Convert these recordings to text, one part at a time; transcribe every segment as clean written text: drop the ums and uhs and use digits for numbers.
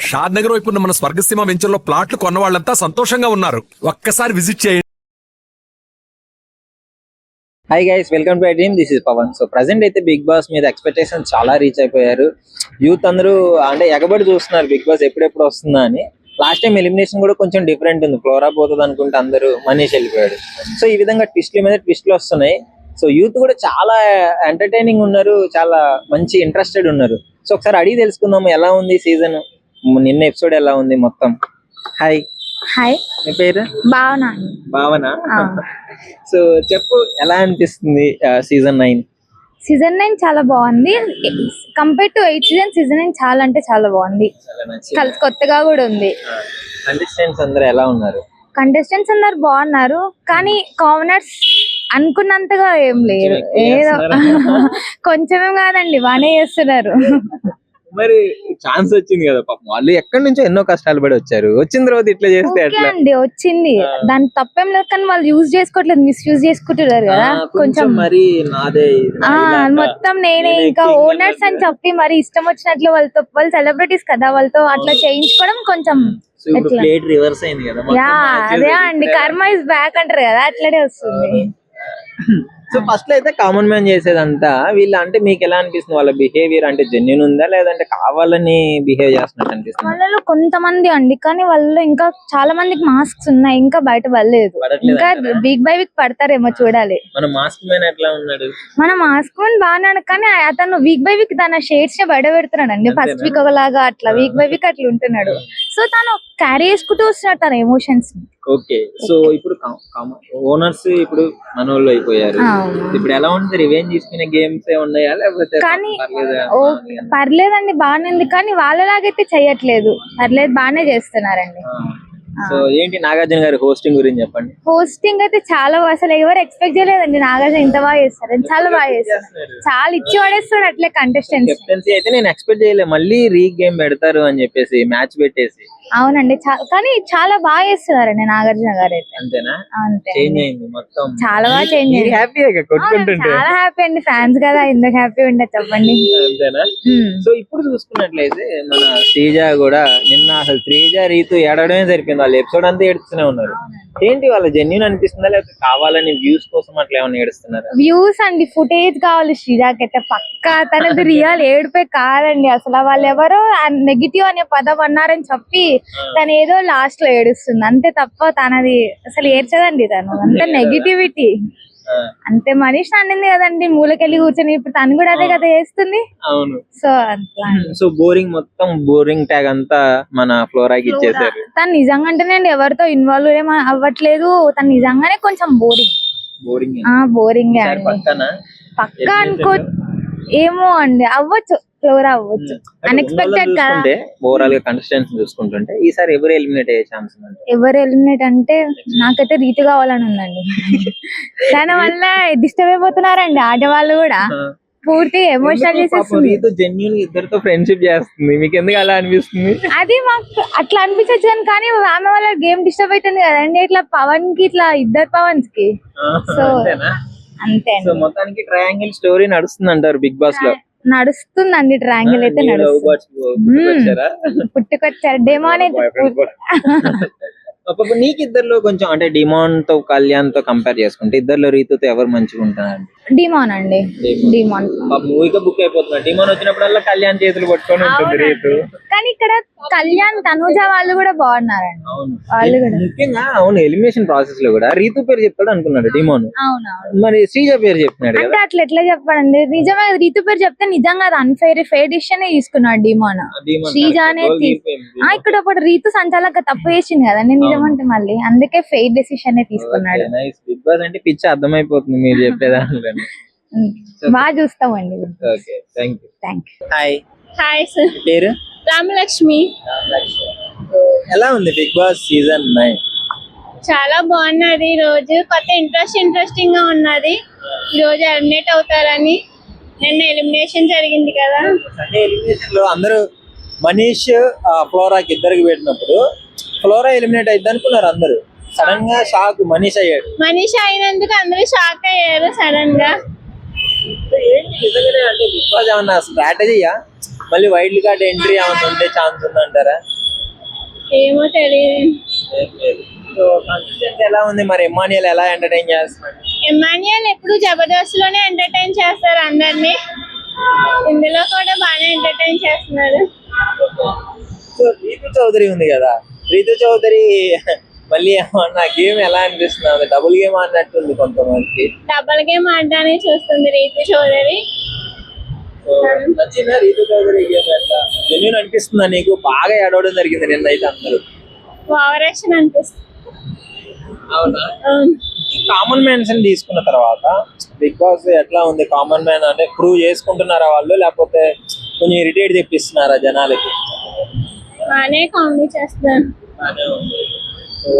షాద్ నగర్ వైపు ఉన్న మన స్వర్గసీమ వెంచర్లో ప్లాట్లు కొన్న వాళ్ళంతా సంతోషంగా ఉన్నారు. ఒక్కసారి విజిట్ చేయండి. Hi guys, welcome to team. This is Pavan. So present అయితే బిగ్ బాస్ మీద ఎక్స్పెక్టేషన్ చాలా రీచ్ అయిపోయారు. యూత్ అందరూ అంటే ఎగబడి చూస్తున్నారు బిగ్ బాస్ ఎప్పుడెప్పుడు వస్తుందా అని. లాస్ట్ టైం ఎలిమినేషన్ కూడా కొంచెం డిఫరెంట్ ఉంది. ఫ్లోరా పోతుంది అనుకుంటే అందరూ మనీష్ వెళ్ళిపోయాడు. సో ఈ విధంగా ట్విస్ట్ల మీద ట్విస్ట్లు వస్తున్నాయి. సో యూత్ కూడా చాలా ఎంటర్టైనింగ్ ఉన్నారు, చాలా మంచి ఇంట్రెస్టెడ్ ఉన్నారు. సో ఒకసారి అడిగి తెలుసుకుందాము ఎలా ఉంది సీజన్, నిన్న ఎపిసోడ్ ఎలా ఉంది మొత్తం. హాయ్ హాయ్, మీ పేరు? భావన. భావన. సో చెప్పు, ఎలా అనిపిస్తుంది సీజన్ 9? సీజన్ 9 చాలా బాగుంది. కంపేర్ టు 8 సీజన్ 9 చాలా అంటే చాలా బాగుంది. కొత్తగా కూడా ఉంది. కంటెస్టెంట్స్ అందరూ ఎలా ఉన్నారు? కంటెస్టెంట్స్ అందరు బాగున్నారు, కానీ కామనర్స్ అనుకున్నంతగా ఏం లేరు. ఏదో కొంచెమేం కాదండి, బాగానే చేస్తున్నారు. మరి ఛాన్స్ వచ్చింది కదా పాపం, వాళ్ళు ఎక్కడి నుంచో ఎన్నో కష్టాలు పడి వచ్చారు. వచ్చిన తర్వాత ఇట్లా చేస్తే ఓకే అండి, వచ్చింది, దాని తప్పేం లేదు. కానీ వాళ్ళు యూజ్ చేసుకోవట్లేదు, మిస్యూజ్ చేసుకుంటున్నారు కదా కొంచెం. మరి నాదే మొత్తం నేనే ఇంకా ఓనర్స్ అని చెప్పి మరి ఇష్టం వచ్చినట్లు వాళ్ళతో, వాళ్ళు సెలబ్రిటీస్ కదా, వాళ్ళతో అట్లా చేయించుకోవడం కొంచెం ప్లేట్ రివర్స్ అయింది కదా. యా, అదే అండి, కర్మ ఇస్ బ్యాక్ అంటారు కదా, అట్లనే వస్తుంది. సో ఫస్ట్ లో అయితే కామన్ మ్యాన్ చేసేదంతా వీళ్ళు, అంటే మీకు ఎలా అనిపిస్తుంది వాళ్ళ బిహేవియర్? అంటే జెన్యూన్ ఉందా, లేదంటే కావాలని బిహేవ్ చేస్తున్నట్టు అనిపిస్తుంది? వాళ్ళలో కొంతమంది అండి, కానీ వాళ్ళు ఇంకా చాలా మందికి మాస్క్స్ ఉన్నాయి, ఇంకా బయట పడలేదు. ఇంకా వీక్ బై వీక్ పడతారేమో, చూడాలి. మన మాస్క్ మ్యాన్ ఎట్లా ఉన్నాడు? మన మాస్క్ మ్యాన్ బాగున్నాడు, కానీ అతను వీక్ బై వీక్ తన షేడ్స్ బయట పెడుతున్నాడు అండి. ఫస్ట్ వీక్ ఒకలాగా, అట్లా వీక్ బై వీక్ అట్లా ఉంటున్నాడు. సో తను క్యారీ చేసుకుంటూ వస్తున్నాడు తన ఎమోషన్స్. ఓకే, సో ఇప్పుడు ఓనర్స్ ఇప్పుడు మనోళ్ళు అయిపోయారు. ఇప్పుడు ఎలా ఉంటుంది? రివెంజ్ తీసుకునే గేమ్స్ ఉన్నాయా, లేకపోతే కానీ పర్లేదండి, బాగానే ఉంది. కానీ వాళ్ళలాగైతే చెయ్యట్లేదు, పర్లేదు, బాగానే చేస్తున్నారండి. సో ఏంటి నాగార్జున గారి హోస్టింగ్ గురించి చెప్పండి. హోస్టింగ్ అయితే చాలా, అసలు ఎవరు ఎక్స్పెక్ట్ చేయలేదండి నాగార్జున ఇంత బాగా చేస్తారు. చాలా బాగా చేస్తారు, చాలా ఇచ్చి పడేస్తాడు అట్లే కంటెస్టెంట్స్. కెప్టెన్సీ అయితే నేను ఎక్స్పెక్ట్ చేయలేదు, మళ్ళీ గేమ్ పెడతారు అని చెప్పేసి మ్యాచ్ పెట్టేసి. అవునండి, కానీ చాలా బాగా చేస్తున్నారండి నాగార్జున గారు అయితే. అంతేనా? అంతే, చేంజ్ అయింది మొత్తం, చాలా బాగా చేంజ్ అయింది. చాలా హ్యాపీ అండి, ఫ్యాన్స్ కదా, ఎందుకు హ్యాపీ ఉండదు చెప్పండి. అంతేనా? సో ఇప్పుడు చూసుకున్నట్లయితే మన శ్రీజ కూడా నిన్న అసలు శ్రీజ రీతు ఏడవడమే సరిపోయింది. వాళ్ళు ఎపిసోడ్ అంతా ఏడుస్తూనే ఉన్నారు. ఏంటి వాళ్ళ జెన్యూన్ అనిపిస్తుందా, లేకపోతే కావాలని వ్యూస్ కోసం అట్లా ఏమైనా ఏడుస్తున్నారా? వ్యూస్ అండి, ఫుటేజ్ కావాలి శ్రీజాకి అయితే పక్కా. తనది రియల్ ఏడుపే కాదండి అసలు. వాళ్ళు ఎవరో నెగిటివ్ అనే పదం అన్నారని చెప్పి తను ఏదో లాస్ట్ లో ఏడుస్తుంది అంతే తప్ప, తనది అసలు ఏడ్చదండి. తను అంత నెగిటివిటీ అంతే. మనీష్ అన్నింది కదండి మూలకెళ్ళి కూర్చొని, ఇప్పుడు తను కూడా అదే కదా చేస్తుంది. అవును. సో అట్లా, సో బోరింగ్, మొత్తం బోరింగ్ ట్యాగ్ అంతా మన ఫ్లోరాకి ఇచ్చేసారు. తను నిజంగా అంటేనండి ఎవరితో ఇన్వాల్వ్ ఏం అవ్వట్లేదు. తను నిజంగానే కొంచెం బోరింగ్ పక్కా అనుకో. ఏమో అండి, అవ్వచ్చు, ఫ్లోరా అవ్వచ్చు, అన్ఎక్స్పెక్టెడ్ కదా. ఓవరాల్ గా కంటెస్టెంట్స్ చూసుకుంటుంటే ఈసారి ఎవరు ఎలిమినేట్ అయ్యే ఛాన్స్ ఉంది? ఎవరు ఎలిమినేట్ అంటే నాకైతే రీతు కావాలని ఉందండి. దాని వల్ల డిస్టర్బ్ అయిపోతున్నారండి ఆడవాళ్ళు కూడా, పూర్తి ఎమోషనల్ చేసేస్తుంది. రీతు జెన్యూన్ ఇద్దరితో ఫ్రెండ్షిప్ చేస్తుంది, మీకు ఎందుకు అలా అనిపిస్తుంది? అది మాకు అట్లా అనిపించచ్చు, కానీ ఆమె వల్ల గేమ్ డిస్టర్బ్ అవుతుంది కదండి. ఇట్లా పవన్ కి, ఇట్లా ఇద్దరు పవన్స్ కి. సో అంతే. సో మొత్తానికి ట్రయాంగిల్ స్టోరీ నడుస్తుంది అంటారు బిగ్ బాస్ లో. నడుస్తుందండి, ట్రయాంగిల్ అయితే పుట్టుకొచ్చారు. డెమాన్ నీకు ఇద్దరులో కొంచెం, అంటే డిమాన్ తో కళ్యాణ్ తో కంపేర్ చేసుకుంటే ఇద్దరులో రీతుతో ఎవరు మంచిగా ఉంటారు? డిమాన్ అండి, డిమాన్ మూవీగా బుక్ అయిపోతున్నారు. డిమాన్ వచ్చినప్పుడల్లా కళ్యాణ్ చేతులు పట్టుకొని ఉంటుంది రీతు. కానీ ఇక్కడ కళ్యాణ్, తనుజ వాళ్ళు కూడా బాగున్నారండి. వాళ్ళు కూడా ముఖ్యంగా అవును, ఎలిమినేషన్ ప్రాసెస్ లో కూడా రీతు పేరు చెప్తాడు అనుకున్నాడు డిమాన్. అవునవును, మరి శ్రీజ పేరు చెప్తున్నాడు అంటే అట్లా ఎట్లా చెప్పాడండి? నిజమే, రీతు పేరు చెప్తే నిజంగా అది ఫెయిర్ డిసిషన్ తీసుకున్నాడు డిమాన్. శ్రీజ అనేది ఇక్కడ ఒకటి రీతు సంచాలక తప్పు చేసింది కదండి నిజమంటే, మళ్ళీ అందుకే ఫెయిర్ డెసిషన్ తీసుకున్నాడు. బిగ్ బాస్ అంటే పిచ్చి అర్థమైపోతుంది మీరు చెప్పేదాన్ని. బాగా చూస్తామండి. హాయ్ సార్, పేరు? రామలక్ష్మి. ఎలా ఉంది బిగ్ బాస్ సీజన్ 9? చాలా బాగున్నది. ఈ రోజు కొత్త ఇంట్రెస్టింగ్ గా ఉన్నది. ఈ రోజు ఎలిమినేట్ అవుతారని, నిన్న ఎలిమినేషన్ జరిగింది కదా. అంటే ఎలిమినేషన్ లో అందరూ మనీష్ ఫ్లోరాకి ఇద్దరికి పెట్టినప్పుడు ఫ్లోరా ఎలిమినేట్ అయింది అనుకున్నారు అందరూ. సడన్ గా షాక్ మనీష్ అయ్యాడు. మనీష్ అయినందుకు అందరూ షాక్ అయ్యారు సడన్ గా. నిజంగానే అంటే బిగ్ బాస్ ఏమన్నా స్ట్రాటజీయా, మళ్ళీ వైల్డ్ కార్డ్ ఎంట్రీ ఏమన్నా ఉండే ఛాన్స్ ఉందంటారా? ఏమో తెలియదు. సో కన్సిస్టెన్సీ ఎలా ఉంది మరి? ఎమ్మాన్యుయల్ ఎలా ఎంటర్టైన్ చేస్తున్నాడు? ఎమాన్యుయల్ ఎప్పుడు జబర్దస్త్ లోనే ఎంటర్టైన్ చేస్తారు అందరినీ, ఇందులో కూడా బాగానే ఎంటర్టైన్ చేస్తున్నారు. సో రీతు చౌదరి ఉంది కదా, రీతు చౌదరి మళ్ళీ ఏమన్నా గేమ్ ఎలా అనిపిస్తుంది? డబుల్ గేమ్ ఆడినట్టుంది కొంతమందికి. డబల్ గేమ్ ఆడడానికి చూస్తుంది రీతు చౌదరి. సో నచ్చిందా రీతు చౌదరి గేమ్? ఎట్లా జెన్యూన్ అనిపిస్తుందా నీకు? బాగా ఏడవడం జరిగింది నిన్నైతే అందరూ. ఓవరాక్షన్ అనిపిస్తుంది. అవునా? కామన్ మ్యాన్స్ ని తీసుకున్న తర్వాత బిగ్ బాస్ ఎట్లా ఉంది? కామన్ మ్యాన్ అంటే ప్రూవ్ చేసుకుంటున్నారా వాళ్ళు, లేకపోతే కొంచెం ఇరిటేట్ తెప్పిస్తున్నారా జనాలకి? బాగానే కామెడీ చేస్తారు.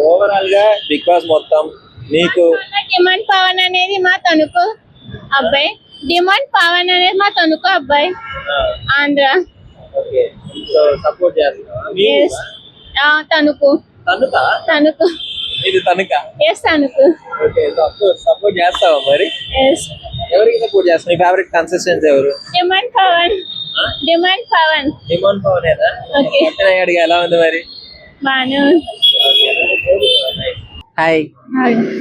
ఓవరాల్ గా బిగ్ బాస్ మొత్తం మీకు డిమాండ్ పవన్ అనేది మా తణుకు అబ్బాయి, డిమాండ్ పవన్ అనేది మా తణుకు అబ్బాయి, ఆంధ్ర. ఓకే, సో సపోర్ట్ చేస్తున్నా Yes. తణుకు తనుక తణుకు ఇది Tanuka. Yes Tanuku. Okay, so of course support చేస్తావా మరి? ఎస్. ఎవరికి సపోర్ట్ చేస్తావు? నీ ఫేవరెట్ కన్సిస్టెన్సీ ఎవరు? డిమాండ్ పవన్. డిమాండ్ పవన్ ఇమాన్ పవనేనా? Okay. కెప్టెన్ అయ్యాడుగా, ఎలా ఉంది మరి? బాగానే ఉంది. హాయ్,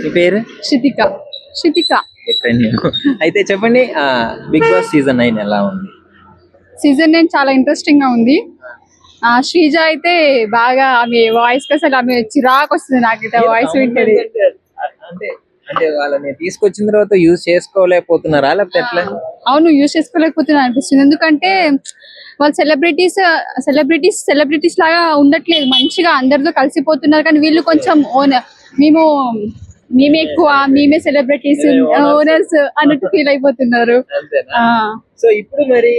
మీ పేరు? శృతిక అయితే చెప్పండి, బిగ్ బాస్ సీజన్ 9 ఎలా ఉంది? సీజన్ 9 చాలా ఇంట్రెస్టింగ్ గా ఉంది. శ్రీజ అయితే బాగా ఆమె వాయిస్ కి అసలు ఆమె చిరాకు వస్తుంది నాకైతే వాయిస్ వింటది. అంటే అంటే వాళ్ళని తీసుకొచ్చిన తర్వాత యూజ్ చేసుకోలేకపోతున్నారా, లేకపోతే ఎట్లా? అవును, యూజ్ చేసుకోలేకపోతున్నా అనిపిస్తుంది. ఎందుకంటే వాళ్ళు సెలబ్రిటీస్ లాగా ఉండట్లేదు, మంచిగా అందరితో కలిసిపోతున్నారు. కానీ వీళ్ళు కొంచెం మేమే ఎక్కువ, మేమే సెలబ్రిటీస్, ఓనర్స్ అన్నట్టు ఫీల్ అయిపోతున్నారు. అంతేనా? సో ఇప్పుడు మరి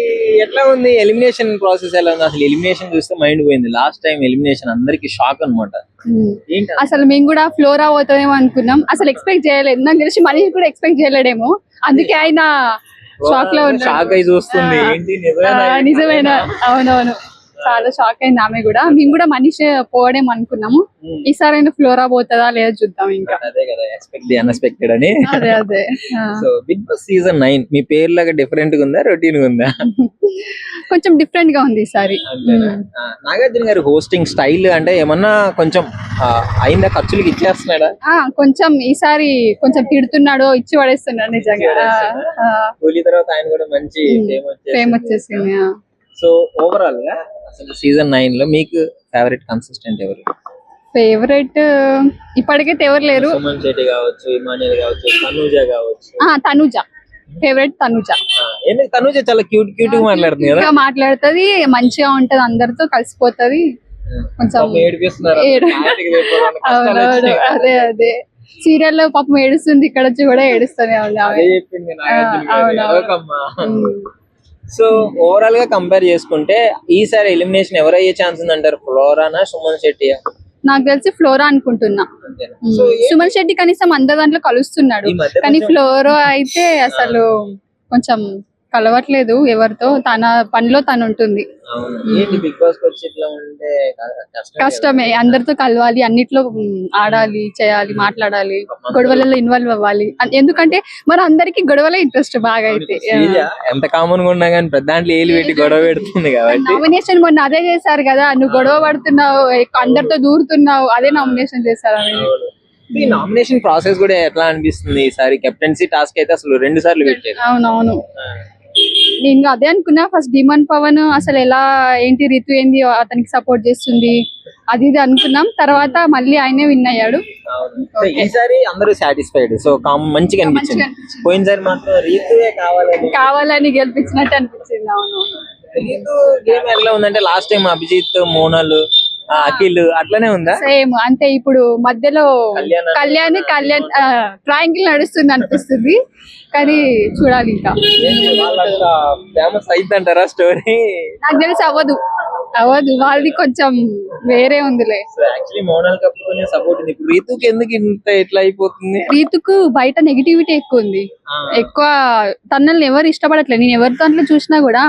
ఎట్లా ఉంది ఎలిమినేషన్ ప్రాసెస్? ఎలా ఉంది అసలు? ఎలిమినేషన్ చూస్తే మైండ్ పోయింది. లాస్ట్ టైం ఎలిమినేషన్ అందరికి షాక్ అన్నమాట. ఏంటి అసలు మేము కూడా ఫ్లోరా అవుతామేమో అనుకున్నాం, అసలు ఎక్స్పెక్ట్ చేయలేదు. నాకు తెలిసి మనిషి కూడా ఎక్స్పెక్ట్ చేయలేడేమో, అందుకే ఆయన షాక్ లో ఉన్నారు. షాక్ అయి చూస్తుంది. ఏంటి నిజమేనా? అవునవును, చాలా షాక్ అయింది ఆమె కూడా. మేము కూడా మనిషి పోవడం అనుకున్నాము. ఈసారి అయినా ఫ్లోరా పోతుందా లేదా చూద్దాం. ఇంకా అదే కదా, ఎక్స్పెక్ట్ ది అన్ఎక్స్పెక్టెడ్ అని. అదే సో బిగ్ బాస్ సీజన్ 9 మీ పేరు లాగా డిఫరెంట్ గా ఉందా, రొటీన్ గా ఉందా? కొంచెం డిఫరెంట్ గా ఉంది ఈసారి. నాగార్జున గారు హోస్టింగ్ స్టైల్ అంటే ఏమన్నా కొంచెం అయిందా? ఖర్చులకి ఇచ్చేస్తున్నాడా? కొంచెం ఈసారి కొంచెం తిడుతున్నాడు, ఇచ్చి పడేస్తున్నాడు నిజంగా. కూలీ తర్వాత ఆయన కూడా మంచి ఫేమ్ వచ్చేసింది. సో ఓవరాల్ గా అసలు సీజన్ 9 లో మీకు ఫేవరెట్ కన్సిస్టెంట్ ఎవరు? ఫేవరెట్ ఇప్పటికైతే ఎవరు లేరు. సుమన్ శెట్టి కావచ్చు, ఇమాన్యుయల్ కావచ్చు, తనూజ కావచ్చు. తనూజ ఫేవరెట్. తనూజ ఎందుకు? తనూజ చాలా క్యూట్ గా మాట్లాడుతుంది కదా. మాట్లాడుతుంది, మంచిగా ఉంటది, అందరితో కలిసిపోతది. కొంచెం ఏడిపిస్తున్నారు. అవునవును, అదే సీరియల్ లో పాపం ఏడుస్తుంది, ఇక్కడ వచ్చి కూడా ఏడుస్తూనే ఉంది ఆమె. చెప్పింది నాగార్జున. సో ఓవరాల్ గా కంపేర్ చేసుకుంటే ఈసారి ఎలిమినేషన్ ఎవరు అయ్యే ఛాన్స్ ఉంది అంటారు? ఫ్లోరానా, సుమన్ శెట్టి? నాకు తెలిసి ఫ్లోరా అనుకుంటున్నా. సుమన్ శెట్టి కనీసం అందరి దాంట్లో కలుస్తున్నాడు, ఈ మధ్య కానీ ఫ్లోరా అయితే అసలు కొంచెం కలవట్లేదు ఎవరితో. తన పనిలో తను ఉంటుంది. ఏంటి బిగ్ బాస్ వచ్చి ఇట్లా ఉంటే కష్టమే, అందరితో కలవాలి, అన్నిట్లో ఆడాలి, చేయాలి, మాట్లాడాలి, గొడవలలో ఇన్వాల్వ్ అవ్వాలి. ఎందుకంటే మరి అందరికి గొడవలే ఇంట్రెస్ట్ బాగా. అయితే ఎంత కామన్ గా ఉన్నా కానీ పెద్ద దాంట్లో ఏలు పెట్టి గొడవ పెడుతుంది కాబట్టి. నామినేషన్ మొన్న అదే చేశారు కదా, నువ్వు గొడవ పడుతున్నావు, అందరితో దూరుతున్నావు, అదే నామినేషన్ చేశారు. ఈ నామినేషన్ ప్రాసెస్ కూడా ఎట్లా అనిపిస్తుంది ఈసారి? కెప్టెన్సీ టాస్క్ అయితే అసలు 2 సార్లు పెట్టారు. అవునవును, నేను అదే అనుకున్నా. ఫస్ట్ డిమాండ్ పవన్ అసలు ఎలా ఏంటి, రితు ఏంది అతనికి సపోర్ట్ చేస్తుంది, అది ఇది అనుకున్నాం. తర్వాత మళ్ళీ ఆయనే విన్ అయ్యాడు. ఈసారి అందరూ సాటిస్ఫైడ్. సో మంచిగా అనిపించింది. పోయినసారి మాత్రం రీతువే కావాలని గెలిపించినట్టు అనిపించింది. అవునవును, రీతు గేమ్ ఎట్లా ఉందంటే లాస్ట్ టైం అభిజిత్, మోనాల్, అఖిల్ అట్లనే ఉందా? సేమ్ అంతే. ఇప్పుడు మధ్యలో కళ్యాణ్ ట్రయాంగిల్ నడుస్తుంది అనిపిస్తుంది, కానీ చూడాలి ఇంకా. ఫేమస్ అయిద్దంటారా స్టోరీ? నాకు తెలిసి అవ్వదు, వాళ్ళది కొంచెం వేరే ఉందిలే. యాక్చువల్లీ మోనాల్ కప్పుకునే సపోర్ట్ ఉంది. ఇప్పుడు రీతుకి ఎందుకు ఇంత ఎట్లా అయిపోతుంది? రీతుకు బయట నెగిటివిటీ ఎక్కువ ఉంది. ఎక్కువ తనల్ని ఎవరు ఇష్టపడట్లేదు. నేను ఎవరి దాంట్లో చూసినా కూడా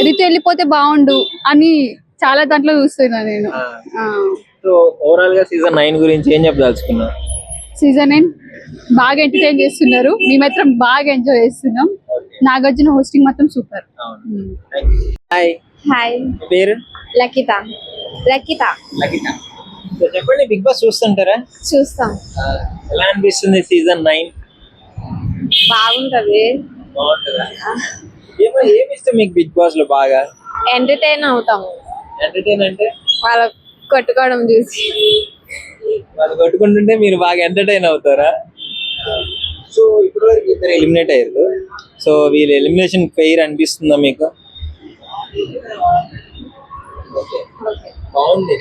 రీతు వెళ్ళిపోతే బాగుండు అని చాలా దాంట్లో చూస్తున్నా నేను. సో ఓవరాల్ గా సీజన్ 9 గురించి ఏం చెప్పదలుచుకున్నా? సీజన్ 9 బాగా ఎంటర్టైన్ చేస్తున్నారు, మేము మాత్రం బాగా ఎంజాయ్ చేస్తున్నాం. నాగార్జున హోస్టింగ్ మాత్రం సూపర్. హాయ్, హాయ్, పేరు? లకిత. లకిత లకిత. సో చెప్పండి, బిగ్ బాస్ చూస్తుంటారా? చూస్తాం. ఎలా అనిపిస్తుంది సీజన్ 9? బాగుంటది. బాగుంటుందా? ఏమి ఇష్టం మీకు బిగ్ బాస్ లో బాగా? ఎంటర్టైన్ అవుతాము ఎంటర్టైన్ అంటే వాళ్ళ కొట్టుకోవడం చూసి. వాళ్ళు కొట్టుకుంటుంటే మీరు బాగా ఎంటర్టైన్ అవుతారా? సో ఇప్పుడు వరకు ఇద్దరు ఎలిమినేట్ అయ్యారు. సో వీళ్ళ ఎలిమినేషన్ ఫెయిర్ అనిపిస్తుందా మీకు? బాగుంది.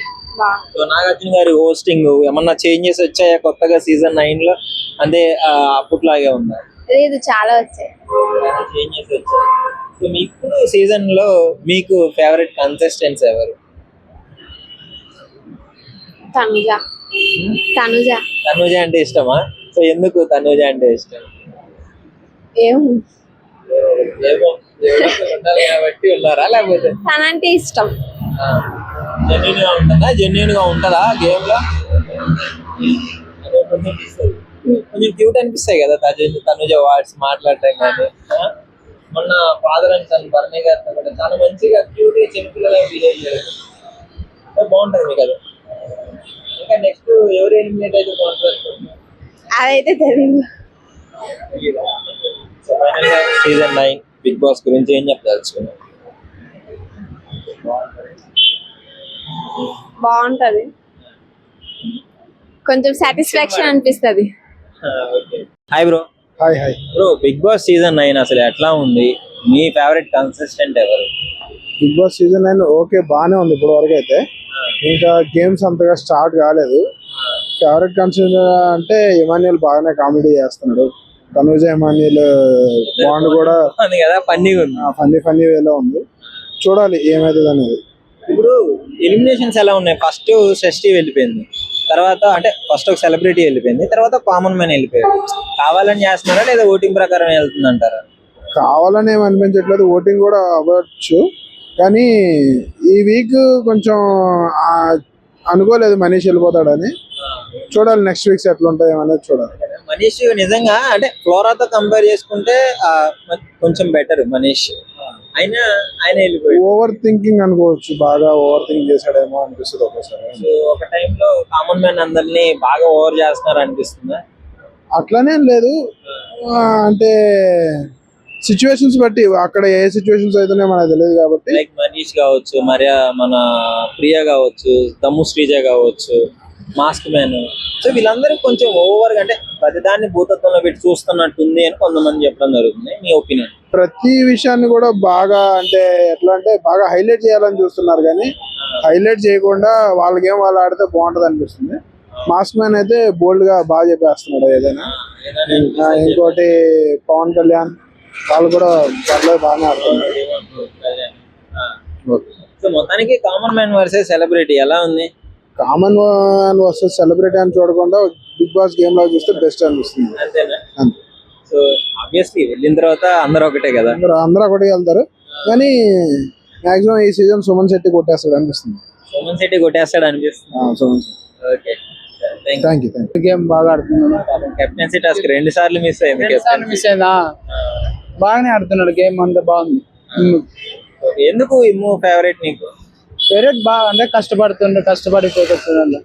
సో నాగార్జున గారి హోస్టింగ్ ఏమన్నా చేంజెస్ వచ్చాయా కొత్తగా సీజన్ 9 లో? అంటే అప్పట్లాగే ఉందా? లేదు, చాలా వచ్చాయి. చేంజెస్ వచ్చాయి. సో మీకు సీజన్ లో మీకు ఫేవరెట్ కంటెస్టెంట్స్ ఎవరు? తనుజ. తనుజ తనుజ అంటే ఇష్టమా? సో ఎందుకు తనుజ అంటే ఇష్టం? ఏం ఏమో ఉండాలి కాబట్టి ఉన్నారా, లేకపోతే తనంటే ఇష్టం. జెన్యున్ గా ఉంటుందా? జెన్యున్ గా ఉంటుందా గేమ్ లో? కొంచెం క్యూట్ అనిపిస్తాయి కదా తనుజ వర్డ్స్ మాట్లాడటం కానీ. మొన్న ఫాదర్ అండ్ సన్ బర్నీ గారితో కూడా చాలా మంచిగా క్యూట్ గా చిన్నపిల్లగా బిహేవ్ చేయాలి. బాగుంటది మీకు అది. ఇంకా నెక్స్ట్ ఎవరు ఎలిమినేట్ అయితే బాగుంటుంది? అదైతే తెలియదు. సో ఫైనల్ గా సీజన్ 9 బిగ్ బాస్ గురించి ఏం చెప్పదలుచుకున్నాను? బాగుంటది, కొంచెం సాటిస్ఫాక్షన్ అనిపిస్తది. Hi bro. Hi hi. Bro, Bigg Boss season 9 అసలు ఎట్లా ఉంది? మీ ఫేవరెట్ కంటెస్టెంట్ ఎవరు? బిగ్ బాస్ సీజన్ 9 ఓకే, బాగానే ఉంది ఇప్పుడు వరకు అయితే. ఇంకా గేమ్స్ అంతగా స్టార్ట్ కాలేదు. ఫేవరెట్ కన్సిడర్ అంటే ఇమాన్యుయల్ బాగానే కామెడీ చేస్తున్నాడు. తనుజ ఇమాన్యుయల్ బాండ్ కూడా ఉంది కదా, ఫన్నీగా ఉంది. ఫన్నీ వేలో ఉంది. చూడాలి ఏమైతుంది అనేది. ఇప్పుడు ఎలిమినేషన్స్ ఎలా ఉన్నాయి? ఫస్ట్ షష్ఠి వెళ్ళిపోయింది, తర్వాత అంటే ఫస్ట్ ఒక సెలబ్రిటీ వెళ్ళిపోయింది, తర్వాత కామన్ మ్యాన్ వెళ్ళిపోయారు. కావాలని చేస్తున్నారా లేదా ఓటింగ్ ప్రకారం వెళ్తుంది అంటారా? కావాలని ఏమి అనిపించట్లేదు, ఓటింగ్ కూడా అవ్వచ్చు. కానీ ఈ వీక్ కొంచెం అనుకోలేదు మనీష్ వెళ్ళిపోతాడని. చూడాలి నెక్స్ట్ వీక్స్ ఎట్లా ఉంటాయి అనేది చూడాలి. మనీష్ నిజంగా అంటే ఫ్లోరాతో కంపేర్ చేసుకుంటే కొంచెం బెటర్ మనీష్. అయినా ఆయన వెళ్ళిపోయి ఓవర్ థింకింగ్ అనుకోవచ్చు, బాగా ఓవర్ థింక్ చేశాడేమో అనిపిస్తుంది ఒక్కోసారి. సో ఒక టైంలో కామన్ మ్యాన్ అందరినీ బాగా ఓవర్ చేస్తున్నారు అనిపిస్తుందా? అట్లానే లేదు, అంటే సిచ్యువేషన్స్ బట్టి, అక్కడ ఏ సిచ్యువేషన్స్ అయితేనే మనకు తెలియదు కాబట్టి. లైక్ మనీష్ కావచ్చు, మన ప్రియా కావచ్చు, దమ్ము శ్రీజ కావచ్చు, మాస్క్ మ్యాన్. సో వీళ్ళందరూ కొంచెం ఓవర్ గా అంటే ప్రతిదాన్ని భూతత్వంలో పెట్టి చూస్తున్నట్టుంది అని కొంతమంది చెప్పడం జరుగుతుంది. మీ ఒపీనియన్? ప్రతి విషయాన్ని కూడా బాగా అంటే ఎట్లా అంటే బాగా హైలైట్ చేయాలని చూస్తున్నారు, కానీ హైలైట్ చేయకుండా వాళ్ళ గేమ్ వాళ్ళు ఆడితే బాగుంటది అనిపిస్తుంది. మాస్క్ మ్యాన్ అయితే బోల్డ్ గా బాగా చెప్పేస్తున్నాడు ఏదైనా. ఇంకోటి పవన్ కళ్యాణ్ వాళ్ళు కూడా పర్లేదు బాగానే ఆడుతున్నారు. సో మొత్తానికి కామన్ మ్యాన్ వర్సెస్ సెలబ్రిటీ ఎలా ఉంది? కామన్ మ్యాన్ వర్సెస్ సెలబ్రిటీ అని చూడకుండా బిగ్ బాస్ గేమ్ లో చూస్తే బెస్ట్ అనిపిస్తుంది. అంతేనా? అంతే. సో ఆబ్వియస్లీ వెళ్ళిన తర్వాత అందరూ ఒకటే కదా, అందరూ ఒకటి వెళ్తారు. కానీ మాక్సిమం ఈ సీజన్ సుమన్ శెట్టి కొట్టేస్తాడు అనిపిస్తుంది. సుమన్ శెట్టి కొట్టేస్తాడు అనిపిస్తుంది. Suman Shetty. Okay, thank you. Game బాగా ఆడుతున్నాడు. కెప్టెన్సీ టాస్క్ 2 సార్లు మిస్ అయింది. మిస్ అయిందా? బాగానే ఆడుతున్నాడు, గేమ్ అంతా బాగుంది. ఎందుకు ఇమ్ము ఫేవరెట్ నీకు? ఫేవరెట్ బాగా అంటే కష్టపడిపోతున్నాడు.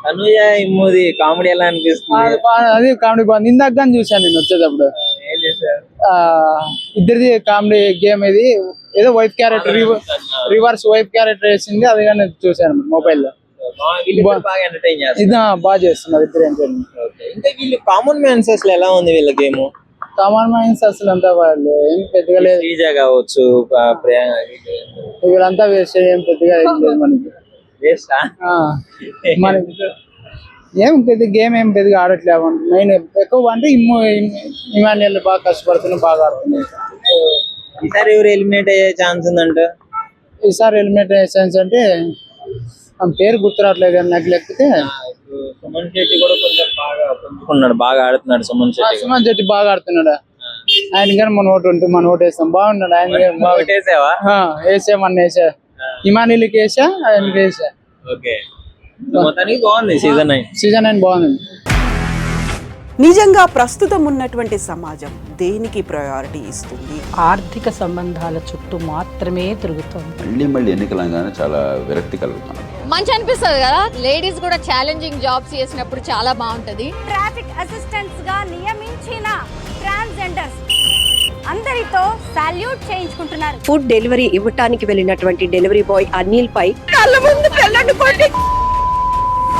తనుజ ఇమ్ముది కామెడీ ఎలా అనిపిస్తుంది? అది కామెడీ బాగుంది. ఇందాక కానీ చూసాను నేను వచ్చేటప్పుడు. ఏం చేశారు? ఇద్దరిది కామెడీ గేమ్ ఇది. ఏదో wife character reverse wife character వేసింది, అది కానీ చూసాను మొబైల్ లో. బాగా ఎంటర్టైన్ చేస్తారు. ఇది బాగా చేస్తున్నారు ఇద్దరు ఎంటర్టైన్మెంట్. ఇంకా వీళ్ళు కామన్ మ్యాన్స్ అసలు ఎలా ఉంది వీళ్ళ గేమ్? కామన్ మైన్స్ అసలు అంతా వాళ్ళు ఏం పెద్దగా లేదు. శ్రీజ కావచ్చు, వీళ్ళంతా వేస్ట్, ఏం పెద్దగా లేదు మనకి. మనకి ఏం పెద్ద గేమ్ ఏం పెద్దగా ఆడట్లేవు. మెయిన్ ఎక్కువ అంటే ఇమాన్యుయల్ బాగా కష్టపడుతున్నాయి, బాగా ఆడుతున్నాయి. ఈసారి ఎవరు ఎలిమినేట్ అయ్యే ఛాన్స్ ఉందంట? ఈసారి ఎలిమినేట్ అయ్యే ఛాన్స్ అంటే ఆమె పేరు గుర్తురావట్లేదు కానీ నాకు లేకపోతే సుమన్ శెట్టి కూడా కొంచెం బాగా పుంజుకున్నాడు, బాగా ఆడుతున్నాడు. సుమన్ శెట్టి బాగా ఆడుతున్నాడు. ఆయన కానీ మన ఓటు ఉంటే మన ఓటు వేస్తాం. బాగున్నాడు ఆయన. వేసావా? వేసామన్న వేసా, ఇమానిల్కి వేసా, ఆయనకి వేసా. ఓకే, మొత్తానికి బాగుంది సీజన్ 9. సీజన్ 9 బాగుంది. నిజంగా ప్రస్తుతం ఉన్నటువంటి సమాజం దేనికి ప్రయారిటీ ఇస్తుంది? ఆర్థిక సంబంధాల చుట్టూ మాత్రమే తిరుగుతోంది. మళ్ళీ ఎన్నికలంగానే చాలా విరక్తి కలుగుతున్నాం. మంచి అనిపిస్తుంది కదా, లేడీస్ కూడా ఛాలెంజింగ్ జాబ్స్ చేసినప్పుడు చాలా బాగుంటది. ట్రాఫిక్ అసిస్టెంట్స్ గా నియమించిన ట్రాన్స్జెండర్స్ అందరితో సాల్యూట్ చేయించుకుంటున్నారు. ఫుడ్ డెలివరీ ఇవ్వటానికి వెళ్ళినటువంటి డెలివరీ బాయ్ అనిల్ పై కళ్ళ ముందు